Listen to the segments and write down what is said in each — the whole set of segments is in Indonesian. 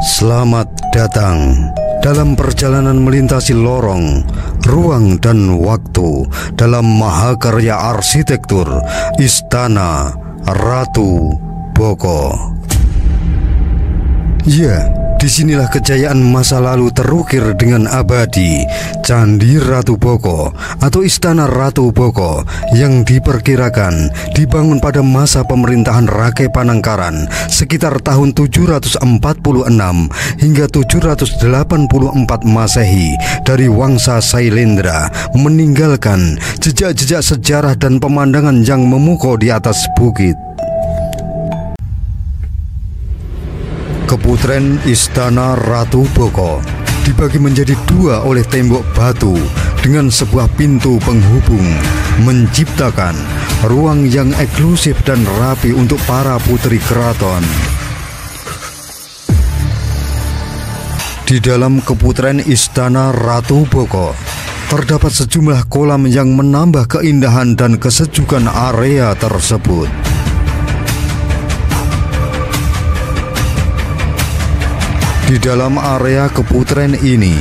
Selamat datang dalam perjalanan melintasi lorong, ruang, dan waktu dalam mahakarya arsitektur Istana Ratu Boko. Ya, disinilah kejayaan masa lalu terukir dengan abadi. Candi Ratu Boko atau Istana Ratu Boko yang diperkirakan dibangun pada masa pemerintahan Rakai Panangkaran sekitar tahun 746 hingga 784 Masehi dari Wangsa Sailendra, meninggalkan jejak-jejak sejarah dan pemandangan yang memukau di atas bukit. Keputren Istana Ratu Boko dibagi menjadi dua oleh tembok batu dengan sebuah pintu penghubung, menciptakan ruang yang eksklusif dan rapi untuk para putri keraton. Di dalam keputren Istana Ratu Boko terdapat sejumlah kolam yang menambah keindahan dan kesejukan area tersebut. Di dalam area keputren ini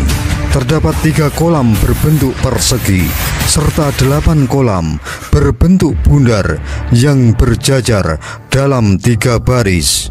terdapat 3 kolam berbentuk persegi serta 8 kolam berbentuk bundar yang berjajar dalam 3 baris.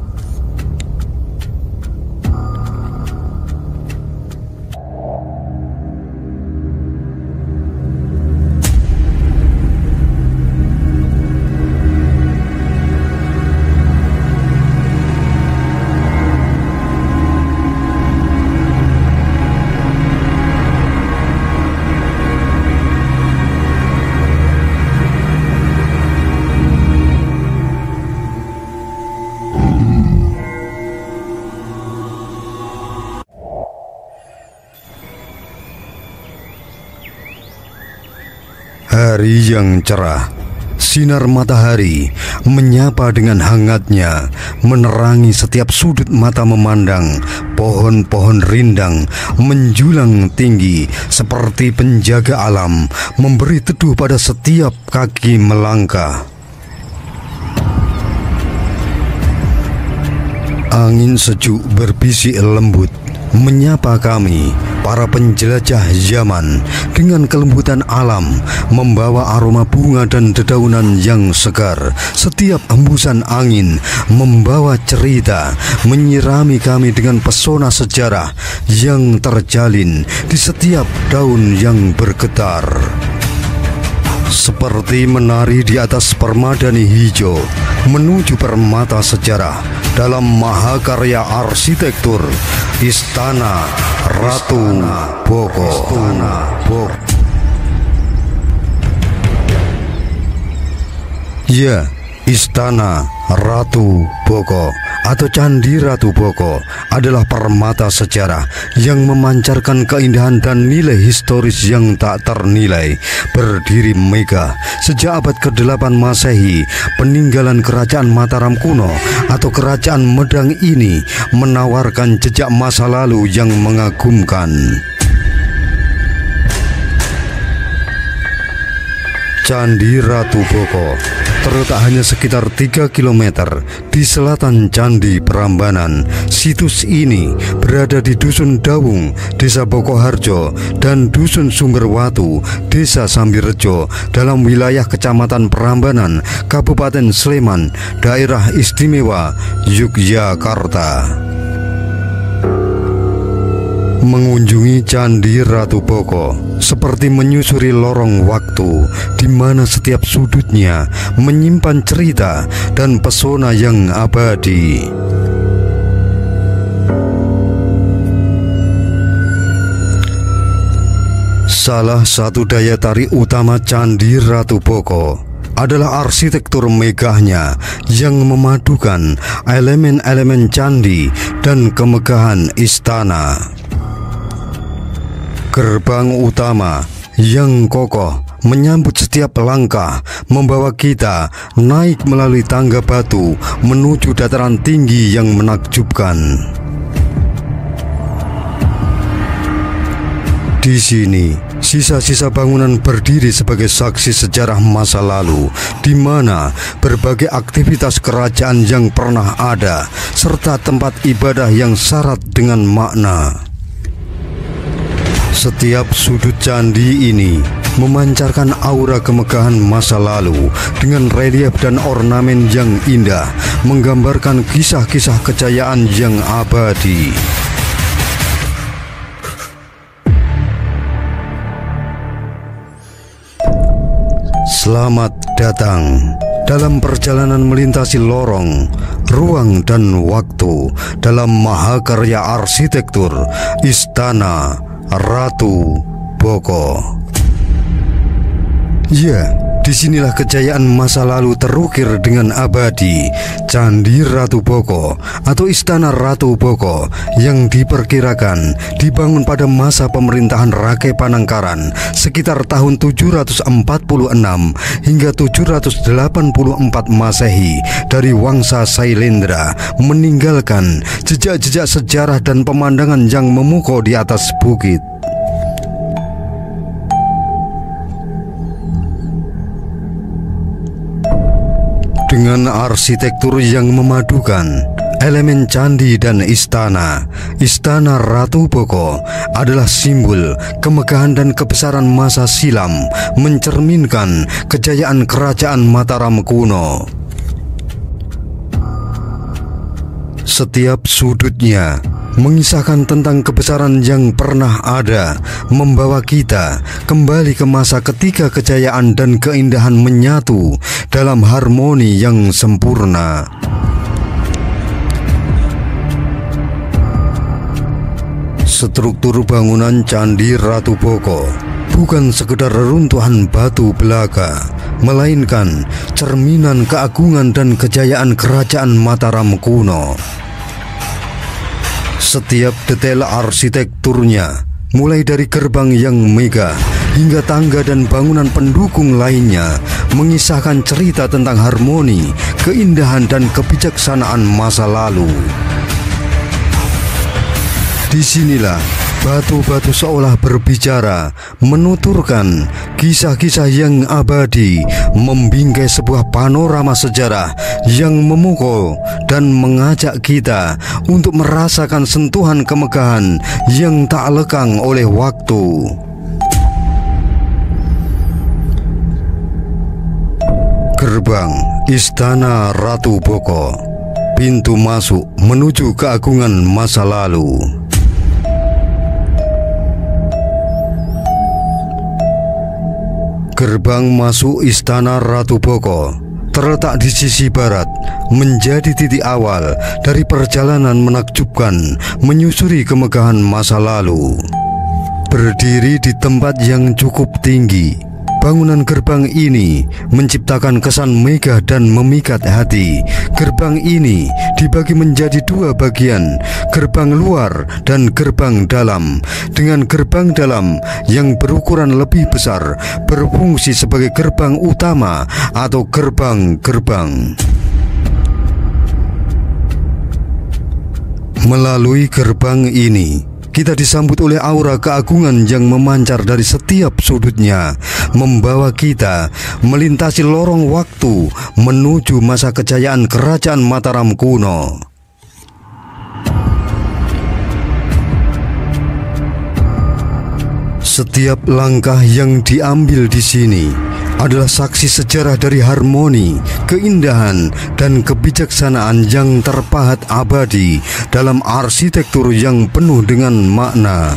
Hari yang cerah, sinar matahari menyapa dengan hangatnya, menerangi setiap sudut mata memandang. Pohon-pohon rindang menjulang tinggi seperti penjaga alam, memberi teduh pada setiap kaki melangkah. Angin sejuk berbisik lembut menyapa kami, para penjelajah zaman, dengan kelembutan alam, membawa aroma bunga dan dedaunan yang segar. Setiap hembusan angin membawa cerita, menyirami kami dengan pesona sejarah yang terjalin di setiap daun yang bergetar. Seperti menari di atas permadani hijau menuju permata sejarah dalam mahakarya arsitektur Istana Ratu Boko. Ya, Istana Ratu Boko atau Candi Ratu Boko adalah permata sejarah yang memancarkan keindahan dan nilai historis yang tak ternilai. Berdiri megah sejak abad ke-8 Masehi, peninggalan Kerajaan Mataram kuno atau Kerajaan Medang ini menawarkan jejak masa lalu yang mengagumkan. Candi Ratu Boko terletak hanya sekitar 3 km di selatan Candi Prambanan. Situs ini berada di Dusun Dawung, Desa Bokoharjo, dan Dusun Sumberwatu, Desa Sambirejo, dalam wilayah Kecamatan Prambanan, Kabupaten Sleman, Daerah Istimewa Yogyakarta. Mengunjungi Candi Ratu Boko seperti menyusuri lorong waktu, di mana setiap sudutnya menyimpan cerita dan pesona yang abadi. Salah satu daya tarik utama Candi Ratu Boko adalah arsitektur megahnya yang memadukan elemen-elemen candi dan kemegahan istana. Gerbang utama yang kokoh menyambut setiap langkah, membawa kita naik melalui tangga batu menuju dataran tinggi yang menakjubkan. Di sini Sisa-sisa bangunan berdiri sebagai saksi sejarah masa lalu, di mana berbagai aktivitas kerajaan yang pernah ada, serta tempat ibadah yang syarat dengan makna. Setiap sudut candi ini memancarkan aura kemegahan masa lalu dengan relief dan ornamen yang indah, menggambarkan kisah-kisah kejayaan yang abadi. Selamat datang dalam perjalanan melintasi lorong, ruang, dan waktu dalam mahakarya arsitektur Istana Ratu Boko. Ya, disinilah kejayaan masa lalu terukir dengan abadi. Candi Ratu Boko atau Istana Ratu Boko yang diperkirakan dibangun pada masa pemerintahan Rakai Panangkaran sekitar tahun 746 hingga 784 Masehi dari Wangsa Sailendra, meninggalkan jejak-jejak sejarah dan pemandangan yang memukau di atas bukit. Dengan arsitektur yang memadukan elemen candi dan istana, Istana Ratu Boko adalah simbol kemegahan dan kebesaran masa silam, mencerminkan kejayaan kerajaan Mataram kuno. Setiap sudutnya mengisahkan tentang kebesaran yang pernah ada, membawa kita kembali ke masa ketika kejayaan dan keindahan menyatu dalam harmoni yang sempurna. Struktur bangunan Candi Ratu Boko bukan sekedar reruntuhan batu belaka, melainkan cerminan keagungan dan kejayaan kerajaan Mataram kuno. Setiap detail arsitekturnya, mulai dari gerbang yang megah hingga tangga dan bangunan pendukung lainnya, mengisahkan cerita tentang harmoni, keindahan, dan kebijaksanaan masa lalu. Disinilah batu-batu seolah berbicara, menuturkan kisah-kisah yang abadi, membingkai sebuah panorama sejarah yang memukau dan mengajak kita untuk merasakan sentuhan kemegahan yang tak lekang oleh waktu. Gerbang Istana Ratu Boko, pintu masuk menuju keagungan masa lalu. Gerbang masuk Istana Ratu Boko terletak di sisi barat, menjadi titik awal dari perjalanan menakjubkan menyusuri kemegahan masa lalu. Berdiri di tempat yang cukup tinggi, bangunan gerbang ini menciptakan kesan megah dan memikat hati. Gerbang ini dibagi menjadi dua bagian, gerbang luar dan gerbang dalam. Dengan gerbang dalam yang berukuran lebih besar berfungsi sebagai gerbang utama atau gerbang-gerbang. Melalui gerbang ini, kita disambut oleh aura keagungan yang memancar dari setiap sudutnya, membawa kita melintasi lorong waktu menuju masa kejayaan kerajaan Mataram kuno. Setiap langkah yang diambil di sini adalah saksi sejarah dari harmoni, keindahan, dan kebijaksanaan yang terpahat abadi dalam arsitektur yang penuh dengan makna.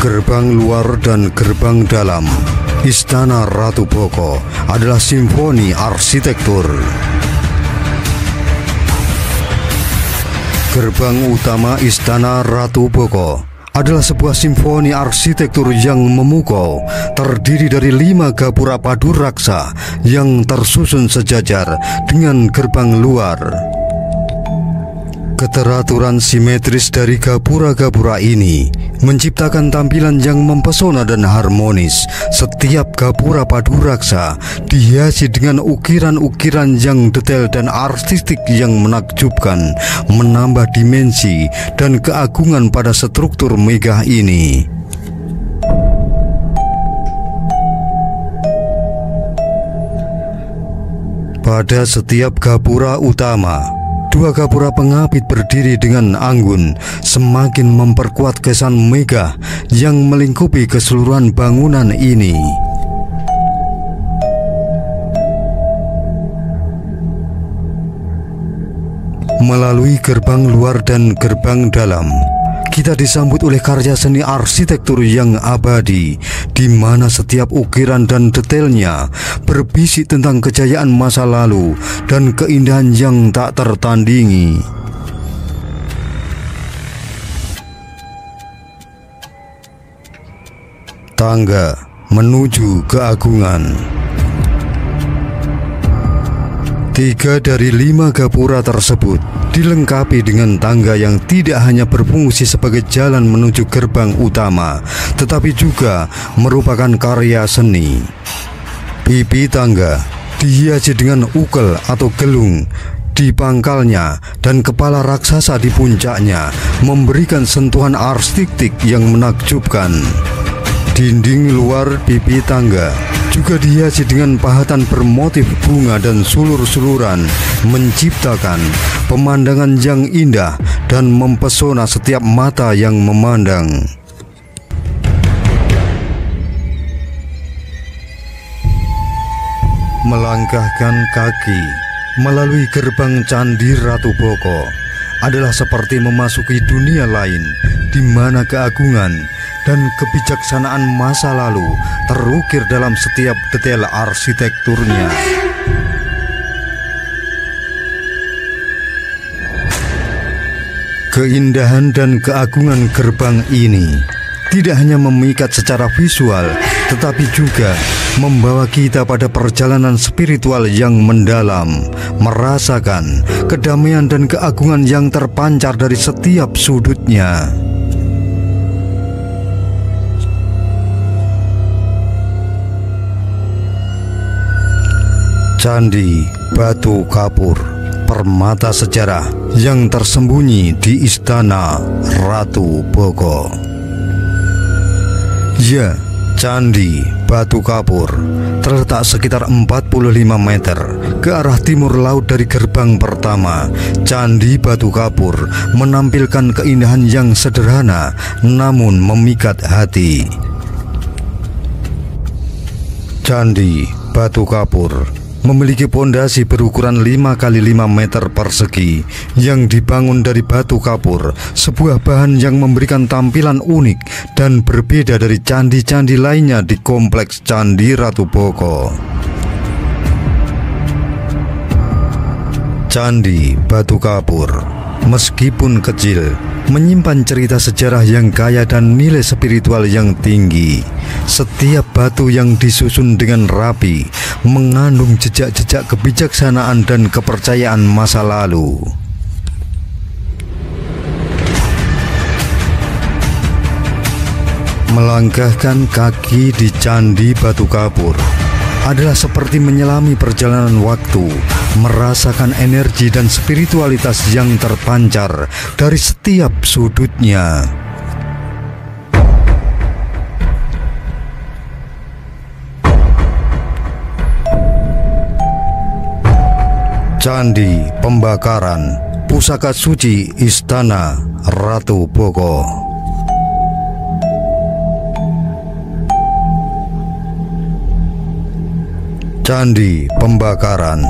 Gerbang luar dan gerbang dalam Istana Ratu Boko adalah simfoni arsitektur. Gerbang utama Istana Ratu Boko adalah sebuah simfoni arsitektur yang memukau, terdiri dari 5 gapura padu raksa yang tersusun sejajar dengan gerbang luar. Keteraturan simetris dari gapura-gapura ini menciptakan tampilan yang mempesona dan harmonis. Setiap gapura Paduraksa dihiasi dengan ukiran-ukiran yang detail dan artistik yang menakjubkan, menambah dimensi dan keagungan pada struktur megah ini. Pada setiap gapura utama, dua gapura pengapit berdiri dengan anggun, semakin memperkuat kesan megah yang melingkupi keseluruhan bangunan ini. Melalui gerbang luar dan gerbang dalam, kita disambut oleh karya seni arsitektur yang abadi, di mana setiap ukiran dan detailnya berbisik tentang kejayaan masa lalu dan keindahan yang tak tertandingi. Tangga menuju keagungan. 3 dari 5 gapura tersebut dilengkapi dengan tangga yang tidak hanya berfungsi sebagai jalan menuju gerbang utama, tetapi juga merupakan karya seni. Pipi tangga dihiasi dengan ukel atau gelung di pangkalnya dan kepala raksasa di puncaknya, memberikan sentuhan artistik yang menakjubkan. Dinding luar pipi tangga juga dihiasi dengan pahatan bermotif bunga dan sulur-suluran, menciptakan pemandangan yang indah dan mempesona setiap mata yang memandang. Melangkahkan kaki melalui gerbang Candi Ratu Boko adalah seperti memasuki dunia lain, di mana keagungan dan kebijaksanaan masa lalu terukir dalam setiap detail arsitekturnya. Keindahan dan keagungan gerbang ini tidak hanya memikat secara visual, tetapi juga membawa kita pada perjalanan spiritual yang mendalam, merasakan kedamaian dan keagungan yang terpancar dari setiap sudutnya. Candi Batu Kapur, permata sejarah yang tersembunyi di Istana Ratu Boko. Ya, Candi Batu Kapur terletak sekitar 45 meter ke arah timur laut dari gerbang pertama. Candi Batu Kapur menampilkan keindahan yang sederhana namun memikat hati. Candi Batu Kapur memiliki pondasi berukuran 5 kali 5 meter persegi yang dibangun dari batu kapur, sebuah bahan yang memberikan tampilan unik dan berbeda dari candi-candi lainnya di kompleks Candi Ratu Boko. Candi Batu Kapur meskipun kecil, menyimpan cerita sejarah yang kaya dan nilai spiritual yang tinggi. Setiap batu yang disusun dengan rapi mengandung jejak-jejak kebijaksanaan dan kepercayaan masa lalu. Melangkahkan kaki di Candi Batu Kapur adalah seperti menyelami perjalanan waktu, merasakan energi dan spiritualitas yang terpancar dari setiap sudutnya. Candi Pembakaran, pusaka suci Istana Ratu Boko. Candi Pembakaran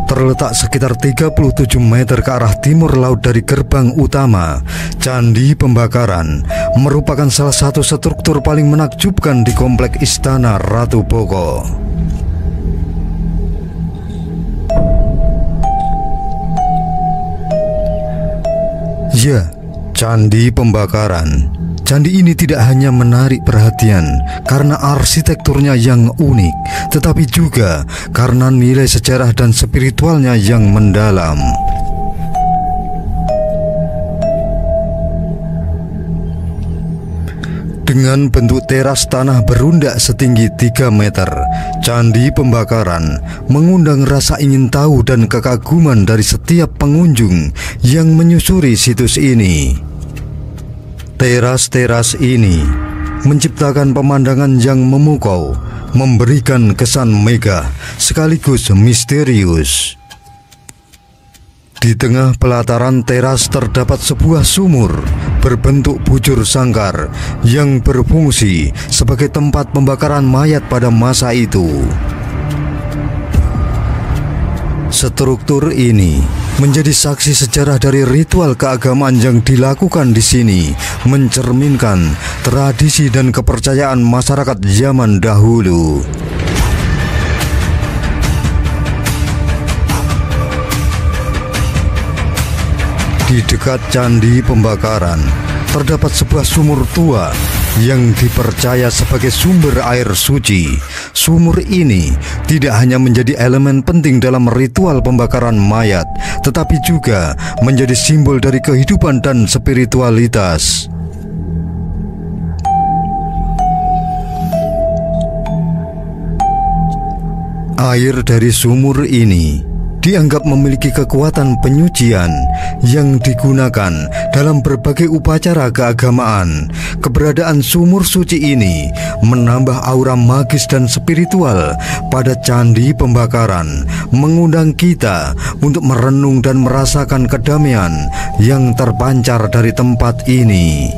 terletak sekitar 37 meter ke arah timur laut dari gerbang utama. Candi Pembakaran merupakan salah satu struktur paling menakjubkan di komplek Istana Ratu Boko. Ya, Candi Pembakaran. Candi ini tidak hanya menarik perhatian karena arsitekturnya yang unik, tetapi juga karena nilai sejarah dan spiritualnya yang mendalam. Dengan bentuk teras tanah berundak setinggi 3 meter, Candi Pembakaran mengundang rasa ingin tahu dan kekaguman dari setiap pengunjung yang menyusuri situs ini. Teras-teras ini menciptakan pemandangan yang memukau, memberikan kesan megah sekaligus misterius. Di tengah pelataran teras terdapat sebuah sumur berbentuk bujur sangkar yang berfungsi sebagai tempat pembakaran mayat pada masa itu. Struktur ini menjadi saksi sejarah dari ritual keagamaan yang dilakukan di sini, mencerminkan tradisi dan kepercayaan masyarakat zaman dahulu. Di dekat Candi Pembakaran terdapat sebuah sumur tua yang dipercaya sebagai sumber air suci. Sumur ini tidak hanya menjadi elemen penting dalam ritual pembakaran mayat, tetapi juga menjadi simbol dari kehidupan dan spiritualitas. Air dari sumur ini dianggap memiliki kekuatan penyucian yang digunakan dalam berbagai upacara keagamaan. Keberadaan sumur suci ini menambah aura magis dan spiritual pada Candi Pembakaran, mengundang kita untuk merenung dan merasakan kedamaian yang terpancar dari tempat ini.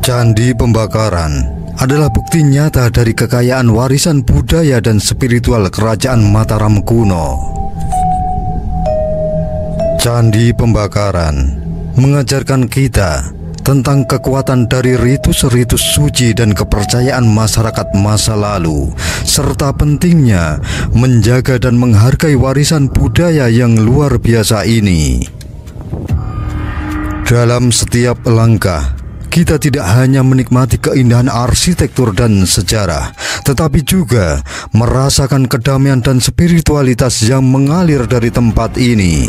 Candi Pembakaran adalah bukti nyata dari kekayaan warisan budaya dan spiritual kerajaan Mataram kuno. Candi Pembakaran mengajarkan kita tentang kekuatan dari ritus-ritus suci dan kepercayaan masyarakat masa lalu, serta pentingnya menjaga dan menghargai warisan budaya yang luar biasa ini. Dalam setiap langkah, kita tidak hanya menikmati keindahan arsitektur dan sejarah, tetapi juga merasakan kedamaian dan spiritualitas yang mengalir dari tempat ini.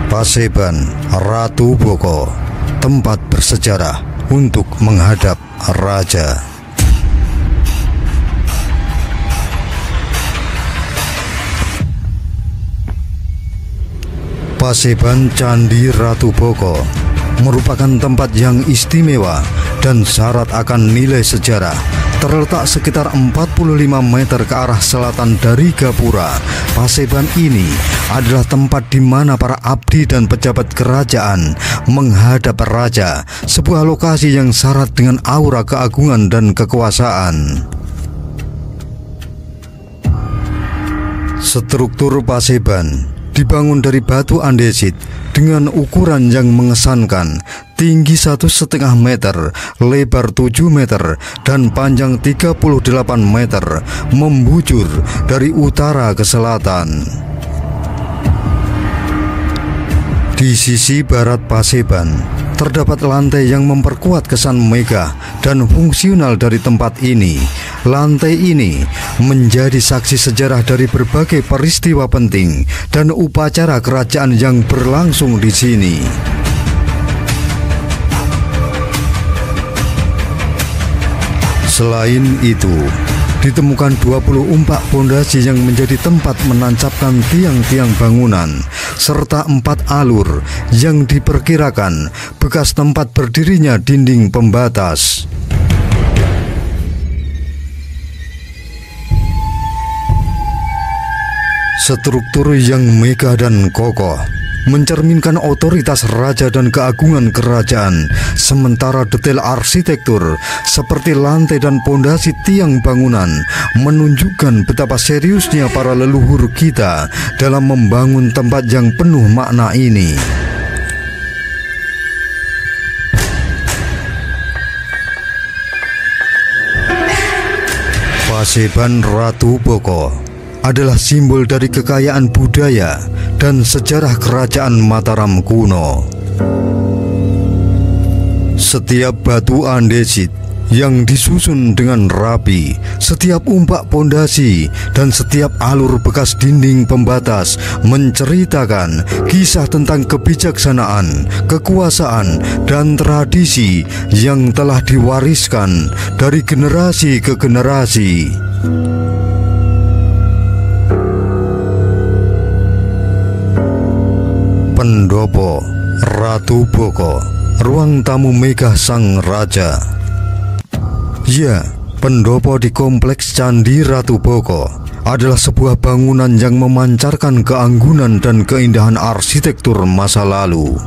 Paseban Ratu Boko, tempat bersejarah untuk menghadap raja. Paseban Candi Ratu Boko merupakan tempat yang istimewa dan syarat akan nilai sejarah. Terletak sekitar 45 meter ke arah selatan dari Gapura, Paseban ini adalah tempat di mana para abdi dan pejabat kerajaan menghadap raja, sebuah lokasi yang syarat dengan aura keagungan dan kekuasaan. Struktur Paseban dibangun dari batu andesit dengan ukuran yang mengesankan, tinggi 1,5 meter, lebar 7 meter, dan panjang 38 meter, membujur dari utara ke selatan. Di sisi barat Paseban terdapat lantai yang memperkuat kesan megah dan fungsional dari tempat ini. Lantai ini menjadi saksi sejarah dari berbagai peristiwa penting dan upacara kerajaan yang berlangsung di sini. Selain itu, ditemukan 24 pondasi yang menjadi tempat menancapkan tiang-tiang bangunan, serta 4 alur yang diperkirakan bekas tempat berdirinya dinding pembatas. Struktur yang megah dan kokoh mencerminkan otoritas raja dan keagungan kerajaan, sementara detail arsitektur seperti lantai dan pondasi tiang bangunan menunjukkan betapa seriusnya para leluhur kita dalam membangun tempat yang penuh makna ini. Paseban Ratu Boko adalah simbol dari kekayaan budaya dan sejarah kerajaan Mataram kuno. Setiap batu andesit yang disusun dengan rapi. Setiap umpak pondasi dan setiap alur bekas dinding pembatas menceritakan kisah tentang kebijaksanaan, kekuasaan, dan tradisi yang telah diwariskan dari generasi ke generasi. Pendopo Ratu Boko, ruang tamu megah sang raja. Ya, pendopo di kompleks Candi Ratu Boko adalah sebuah bangunan yang memancarkan keanggunan dan keindahan arsitektur masa lalu.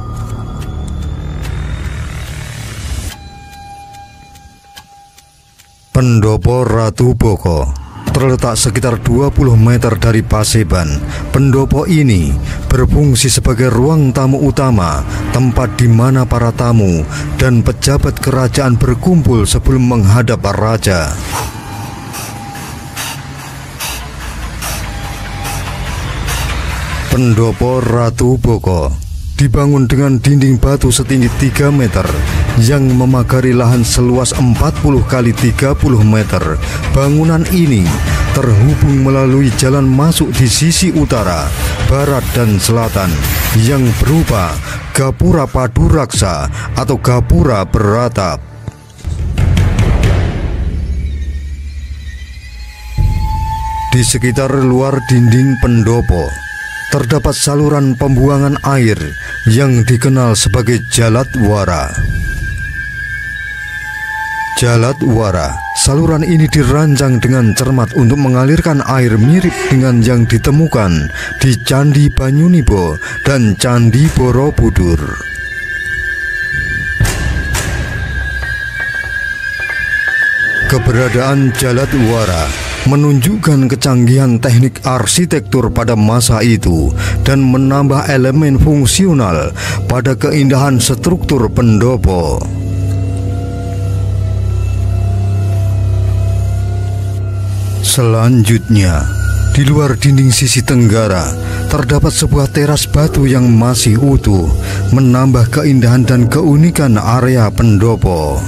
Pendopo Ratu Boko terletak sekitar 20 meter dari Paseban. Pendopo ini berfungsi sebagai ruang tamu utama, tempat di mana para tamu dan pejabat kerajaan berkumpul sebelum menghadap raja. Pendopo Ratu Boko dibangun dengan dinding batu setinggi 3 meter yang memagari lahan seluas 40 kali 30 meter. Bangunan ini terhubung melalui jalan masuk di sisi utara, barat, dan selatan yang berupa gapura padu raksa atau gapura beratap. Di sekitar luar dinding pendopo terdapat saluran pembuangan air yang dikenal sebagai Jaladwara. Jaladwara, saluran ini dirancang dengan cermat untuk mengalirkan air mirip dengan yang ditemukan di Candi Banyunibo dan Candi Borobudur. Keberadaan Jaladwara menunjukkan kecanggihan teknik arsitektur pada masa itu dan menambah elemen fungsional pada keindahan struktur pendopo. Selanjutnya, di luar dinding sisi tenggara terdapat sebuah teras batu yang masih utuh, menambah keindahan dan keunikan area pendopo.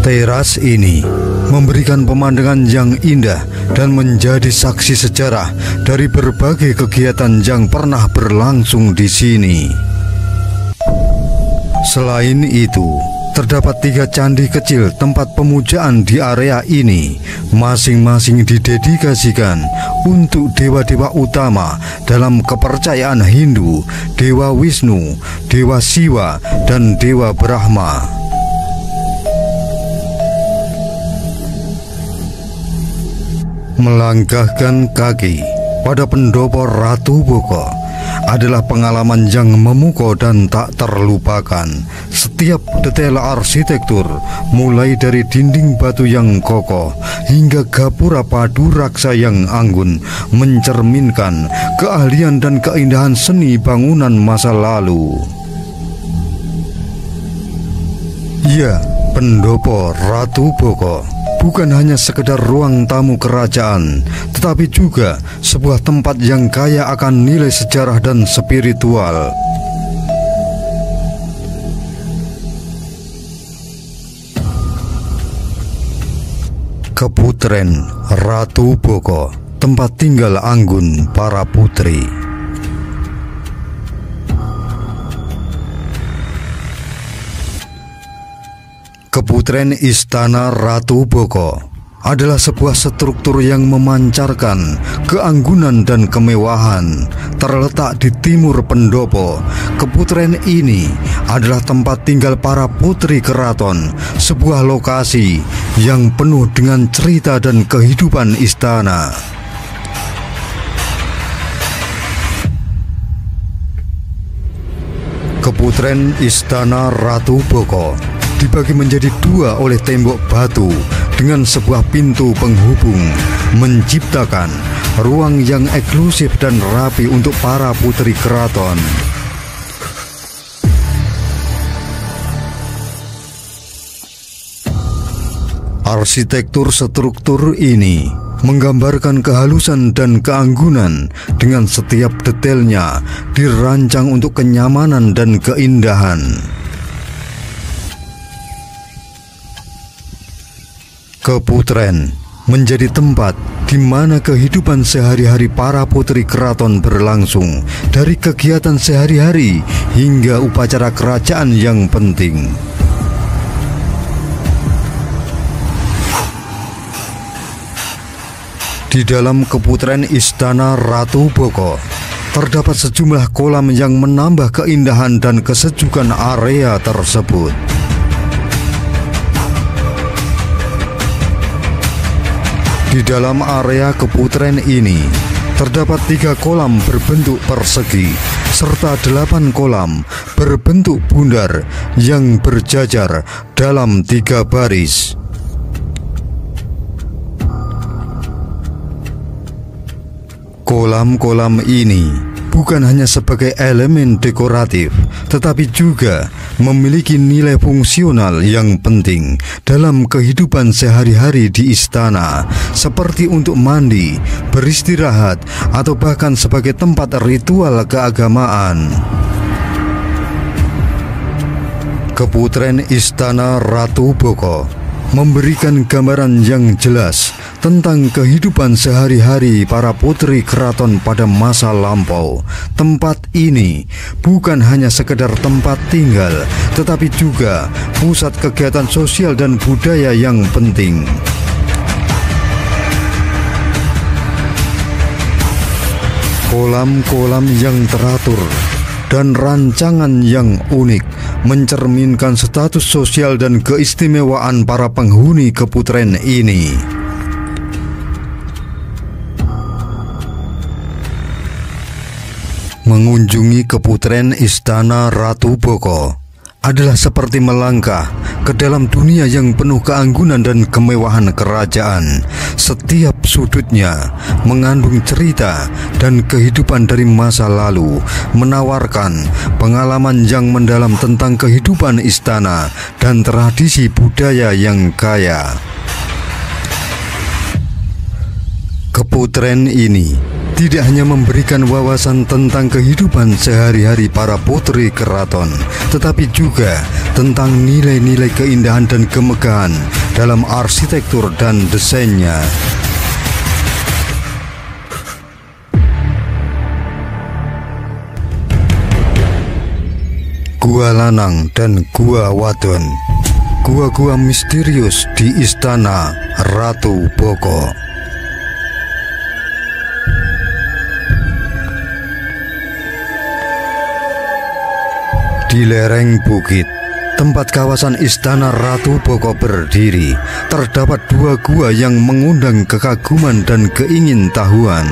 Teras ini memberikan pemandangan yang indah dan menjadi saksi sejarah dari berbagai kegiatan yang pernah berlangsung di sini. Selain itu, terdapat 3 candi kecil tempat pemujaan di area ini, masing-masing didedikasikan untuk dewa-dewa utama dalam kepercayaan Hindu, Dewa Wisnu, Dewa Siwa, dan Dewa Brahma. Melangkahkan kaki pada pendopo Ratu Boko adalah pengalaman yang memukau dan tak terlupakan. Setiap detail arsitektur, mulai dari dinding batu yang kokoh hingga gapura padu raksa yang anggun, mencerminkan keahlian dan keindahan seni bangunan masa lalu. Ya, pendopo Ratu Boko bukan hanya sekedar ruang tamu kerajaan, tetapi juga sebuah tempat yang kaya akan nilai sejarah dan spiritual. Keputren Ratu Boko, tempat tinggal anggun para putri. Keputren Istana Ratu Boko adalah sebuah struktur yang memancarkan keanggunan dan kemewahan. Terletak di timur pendopo, keputren ini adalah tempat tinggal para putri keraton, sebuah lokasi yang penuh dengan cerita dan kehidupan istana. Keputren Istana Ratu Boko dibagi menjadi 2 oleh tembok batu dengan sebuah pintu penghubung, menciptakan ruang yang eksklusif dan rapi untuk para putri keraton. Arsitektur struktur ini menggambarkan kehalusan dan keanggunan dengan setiap detailnya dirancang untuk kenyamanan dan keindahan. Keputren menjadi tempat di mana kehidupan sehari-hari para putri keraton berlangsung, dari kegiatan sehari-hari hingga upacara kerajaan yang penting. Di dalam keputren Istana Ratu Boko terdapat sejumlah kolam yang menambah keindahan dan kesejukan area tersebut. Di dalam area keputren ini terdapat 3 kolam berbentuk persegi serta 8 kolam berbentuk bundar yang berjajar dalam 3 baris. Kolam-kolam ini bukan hanya sebagai elemen dekoratif, tetapi juga memiliki nilai fungsional yang penting dalam kehidupan sehari-hari di istana, seperti untuk mandi, beristirahat, atau bahkan sebagai tempat ritual keagamaan. Keputren Istana Ratu Boko memberikan gambaran yang jelas tentang kehidupan sehari-hari para putri keraton pada masa lampau. Tempat ini bukan hanya sekedar tempat tinggal, tetapi juga pusat kegiatan sosial dan budaya yang penting. Kolam-kolam yang teratur dan rancangan yang unik mencerminkan status sosial dan keistimewaan para penghuni keputren ini. Mengunjungi keputren Istana Ratu Boko adalah seperti melangkah ke dalam dunia yang penuh keanggunan dan kemewahan kerajaan. Setiap sudutnya mengandung cerita dan kehidupan dari masa lalu, menawarkan pengalaman yang mendalam tentang kehidupan istana dan tradisi budaya yang kaya. Keputren ini tidak hanya memberikan wawasan tentang kehidupan sehari-hari para putri keraton, tetapi juga tentang nilai-nilai keindahan dan kemegahan dalam arsitektur dan desainnya. Gua Lanang dan Gua Wadon, gua-gua misterius di Istana Ratu Boko. Di lereng bukit tempat kawasan Istana Ratu Boko berdiri, terdapat 2 gua yang mengundang kekaguman dan keingintahuan.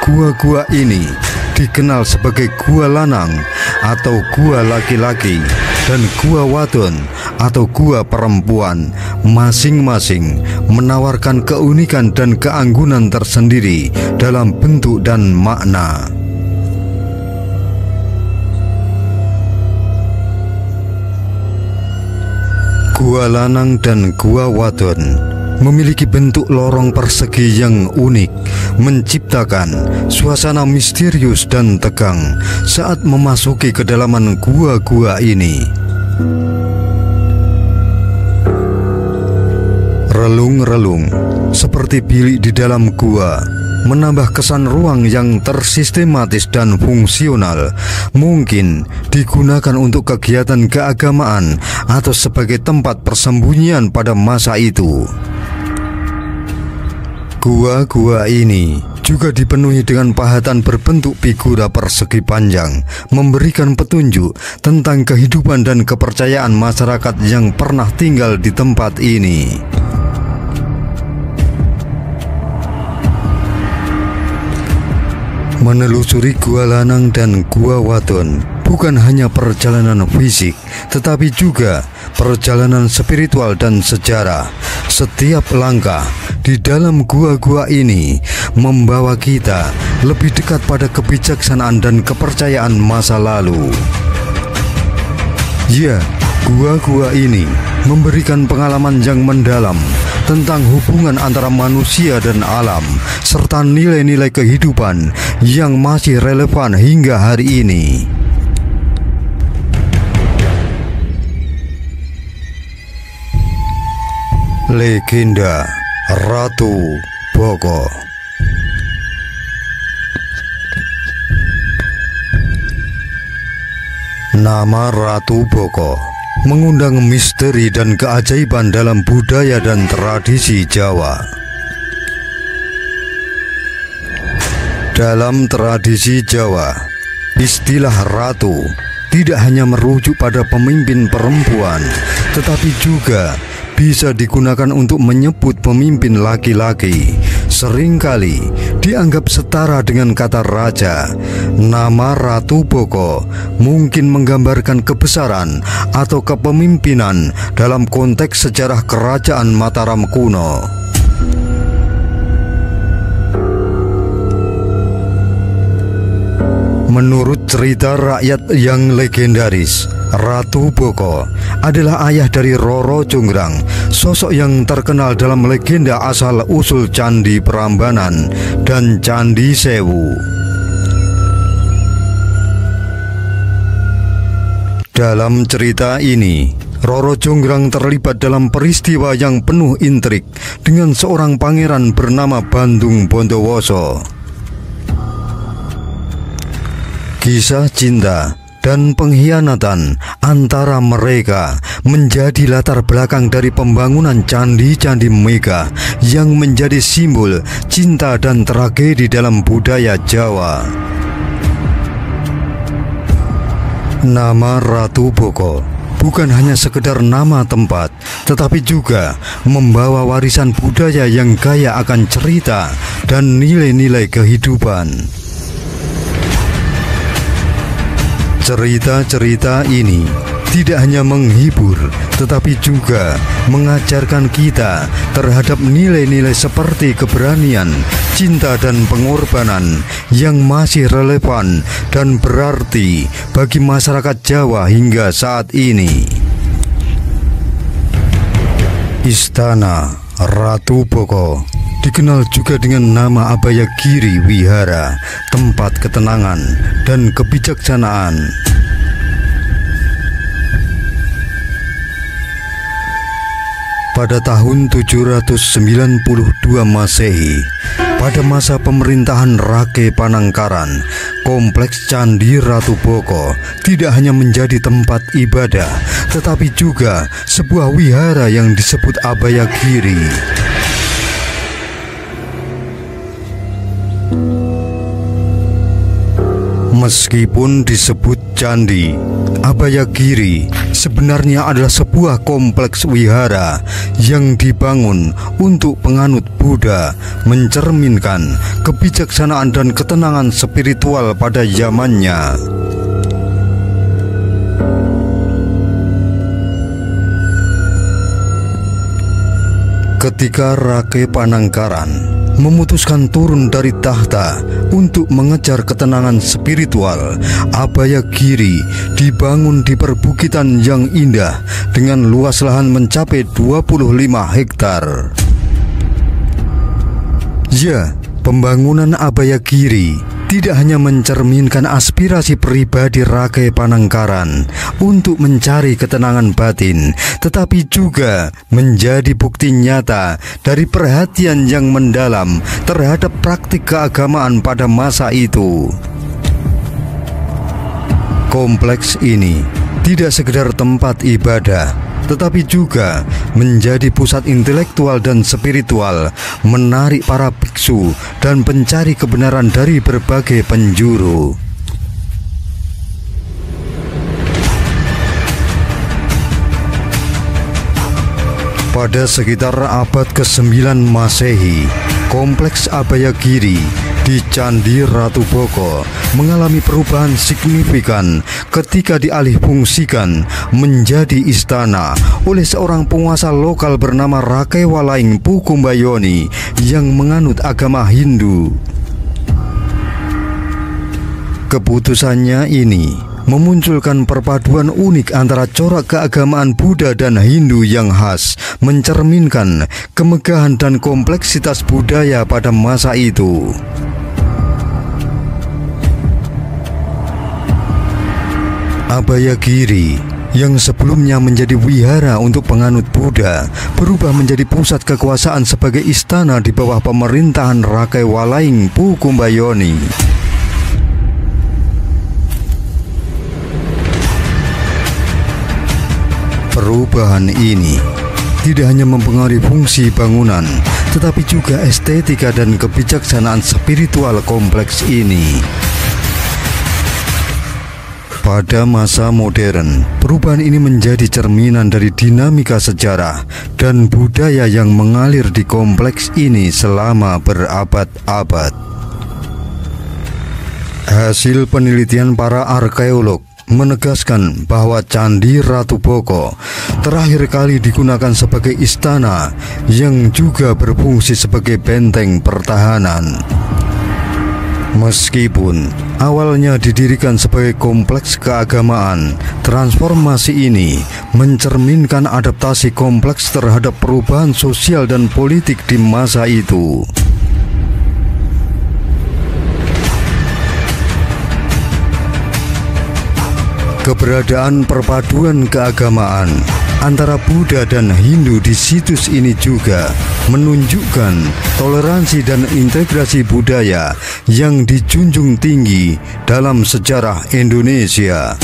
Gua-gua ini dikenal sebagai Gua Lanang atau Gua Laki-laki dan Gua Wadon atau Gua Perempuan, masing-masing menawarkan keunikan dan keanggunan tersendiri dalam bentuk dan makna. Gua Lanang dan Gua Wadon memiliki bentuk lorong persegi yang unik, menciptakan suasana misterius dan tegang saat memasuki kedalaman gua-gua ini. Relung-relung seperti bilik di dalam gua menambah kesan ruang yang tersistematis dan fungsional, mungkin digunakan untuk kegiatan keagamaan atau sebagai tempat persembunyian pada masa itu. Gua-gua ini juga dipenuhi dengan pahatan berbentuk figura persegi panjang, memberikan petunjuk tentang kehidupan dan kepercayaan masyarakat yang pernah tinggal di tempat ini. Menelusuri Gua Lanang dan Gua Wadon bukan hanya perjalanan fisik, tetapi juga perjalanan spiritual dan sejarah. Setiap langkah di dalam gua-gua ini membawa kita lebih dekat pada kebijaksanaan dan kepercayaan masa lalu. Ya, gua-gua ini memberikan pengalaman yang mendalam tentang hubungan antara manusia dan alam, serta nilai-nilai kehidupan yang masih relevan hingga hari ini. Legenda Ratu Boko. Nama Ratu Boko mengundang misteri dan keajaiban dalam budaya dan tradisi Jawa. Dalam tradisi Jawa, istilah ratu tidak hanya merujuk pada pemimpin perempuan, tetapi juga bisa digunakan untuk menyebut pemimpin laki-laki. Seringkali dianggap setara dengan kata raja. Nama Ratu Boko mungkin menggambarkan kebesaran atau kepemimpinan dalam konteks sejarah kerajaan Mataram kuno. Menurut cerita rakyat yang legendaris, Ratu Boko adalah ayah dari Roro Jonggrang, sosok yang terkenal dalam legenda asal-usul Candi Prambanan dan Candi Sewu. Dalam cerita ini, Roro Jonggrang terlibat dalam peristiwa yang penuh intrik dengan seorang pangeran bernama Bandung Bondowoso. Kisah cinta dan pengkhianatan antara mereka menjadi latar belakang dari pembangunan candi-candi megah yang menjadi simbol cinta dan tragedi dalam budaya Jawa. Nama Ratu Boko bukan hanya sekedar nama tempat, tetapi juga membawa warisan budaya yang kaya akan cerita dan nilai-nilai kehidupan. Cerita-cerita ini tidak hanya menghibur, tetapi juga mengajarkan kita terhadap nilai-nilai seperti keberanian, cinta, dan pengorbanan yang masih relevan dan berarti bagi masyarakat Jawa hingga saat ini. Istana Ratu Boko dikenal juga dengan nama Abayagiri Wihara, tempat ketenangan dan kebijaksanaan. Pada tahun 792 Masehi, pada masa pemerintahan Rake Panangkaran, kompleks Candi Ratu Boko tidak hanya menjadi tempat ibadah, tetapi juga sebuah wihara yang disebut Abayagiri. Meskipun disebut candi, Abayagiri sebenarnya adalah sebuah kompleks wihara yang dibangun untuk penganut Buddha, mencerminkan kebijaksanaan dan ketenangan spiritual pada zamannya. Ketika Rake Panangkaran memutuskan turun dari tahta untuk mengejar ketenangan spiritual, Abayagiri dibangun di perbukitan yang indah dengan luas lahan mencapai 25 hektar. Ya, pembangunan Abayagiri tidak hanya mencerminkan aspirasi pribadi Rake Panangkaran untuk mencari ketenangan batin, tetapi juga menjadi bukti nyata dari perhatian yang mendalam terhadap praktik keagamaan pada masa itu. Kompleks ini tidak sekedar tempat ibadah, tetapi juga menjadi pusat intelektual dan spiritual, menarik para biksu dan pencari kebenaran dari berbagai penjuru. Pada sekitar abad ke-9 Masehi, kompleks Abayagiri di Candi Ratu Boko mengalami perubahan signifikan ketika dialihfungsikan menjadi istana oleh seorang penguasa lokal bernama Rakewalaing Pukumbayoni yang menganut agama Hindu. Keputusannya ini memunculkan perpaduan unik antara corak keagamaan Buddha dan Hindu yang khas, mencerminkan kemegahan dan kompleksitas budaya pada masa itu. Abhayagiri yang sebelumnya menjadi wihara untuk penganut Buddha berubah menjadi pusat kekuasaan sebagai istana di bawah pemerintahan Rakai Walaing Pukumbayoni. Perubahan ini tidak hanya mempengaruhi fungsi bangunan, tetapi juga estetika dan kebijaksanaan spiritual kompleks ini. Pada masa modern, perubahan ini menjadi cerminan dari dinamika sejarah dan budaya yang mengalir di kompleks ini selama berabad-abad. Hasil penelitian para arkeolog menegaskan bahwa Candi Ratu Boko terakhir kali digunakan sebagai istana yang juga berfungsi sebagai benteng pertahanan. Meskipun awalnya didirikan sebagai kompleks keagamaan, transformasi ini mencerminkan adaptasi kompleks terhadap perubahan sosial dan politik di masa itu. Keberadaan perpaduan keagamaan antara Buddha dan Hindu di situs ini juga menunjukkan toleransi dan integrasi budaya yang dijunjung tinggi dalam sejarah Indonesia.